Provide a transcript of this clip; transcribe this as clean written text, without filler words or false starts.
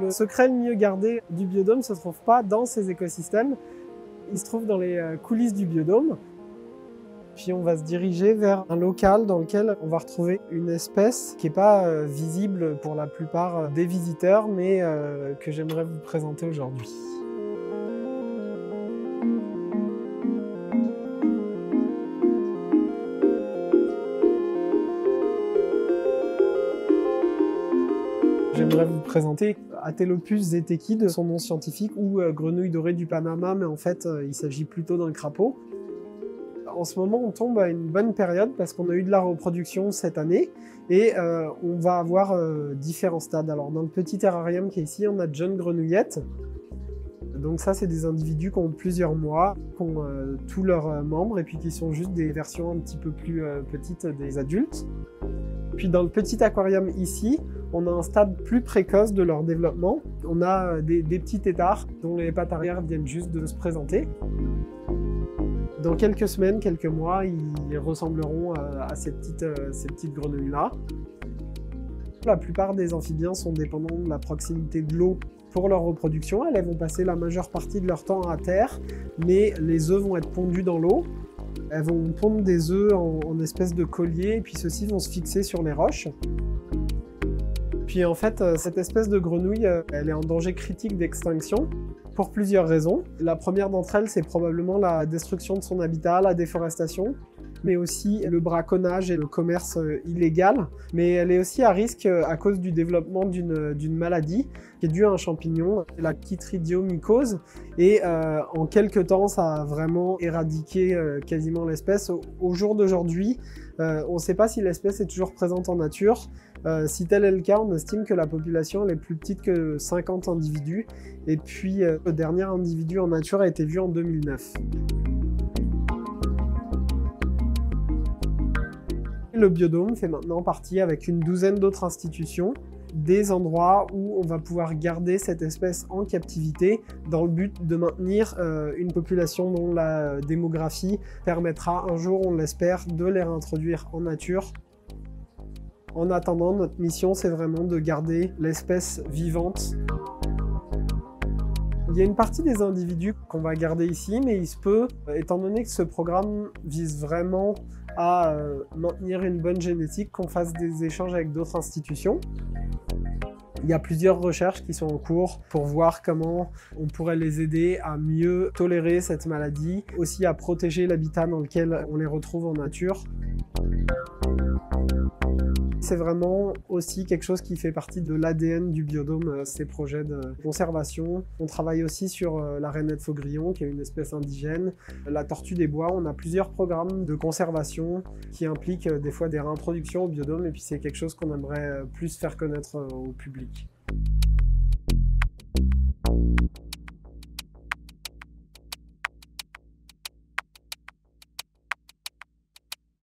Le secret le mieux gardé du biodôme ne se trouve pas dans ces écosystèmes, il se trouve dans les coulisses du biodôme. Puis on va se diriger vers un local dans lequel on va retrouver une espèce qui n'est pas visible pour la plupart des visiteurs, mais que j'aimerais vous présenter aujourd'hui. J'aimerais vous présenter Atelopus zeteki de son nom scientifique, ou grenouille dorée du Panama, mais en fait il s'agit plutôt d'un crapaud. En ce moment, on tombe à une bonne période parce qu'on a eu de la reproduction cette année et on va avoir différents stades. Alors dans le petit terrarium qui est ici, on a de jeunes grenouillettes. Donc ça, c'est des individus qui ont plusieurs mois, qui ont tous leurs membres et puis qui sont juste des versions un petit peu plus petites des adultes. Puis dans le petit aquarium ici, on a un stade plus précoce de leur développement. On a des petits têtards dont les pattes arrière viennent juste de se présenter. Dans quelques semaines, quelques mois, ils ressembleront à ces petites grenouilles-là. La plupart des amphibiens sont dépendants de la proximité de l'eau pour leur reproduction. Elles vont passer la majeure partie de leur temps à terre, mais les œufs vont être pondus dans l'eau. Elles vont pondre des œufs en espèce de collier, et puis ceux-ci vont se fixer sur les roches. Puis en fait, cette espèce de grenouille, elle est en danger critique d'extinction pour plusieurs raisons. La première d'entre elles, c'est probablement la destruction de son habitat, la déforestation, mais aussi le braconnage et le commerce illégal. Mais elle est aussi à risque à cause du développement d'une maladie qui est due à un champignon, la chytridiomycose. Et en quelques temps, ça a vraiment éradiqué quasiment l'espèce. Au jour d'aujourd'hui, on ne sait pas si l'espèce est toujours présente en nature. Si tel est le cas, on estime que la population est plus petite que 50 individus. Et puis, le dernier individu en nature a été vu en 2009. Le biodôme fait maintenant partie, avec une douzaine d'autres institutions, des endroits où on va pouvoir garder cette espèce en captivité dans le but de maintenir une population dont la démographie permettra un jour, on l'espère, de les réintroduire en nature. En attendant, notre mission, c'est vraiment de garder l'espèce vivante. Il y a une partie des individus qu'on va garder ici, mais il se peut, étant donné que ce programme vise vraiment à maintenir une bonne génétique, qu'on fasse des échanges avec d'autres institutions. Il y a plusieurs recherches qui sont en cours pour voir comment on pourrait les aider à mieux tolérer cette maladie, aussi à protéger l'habitat dans lequel on les retrouve en nature. C'est vraiment aussi quelque chose qui fait partie de l'ADN du biodôme, ces projets de conservation. On travaille aussi sur la rainette faugrillon, qui est une espèce indigène, la tortue des bois. On a plusieurs programmes de conservation qui impliquent des fois des réintroductions au biodôme, et puis c'est quelque chose qu'on aimerait plus faire connaître au public.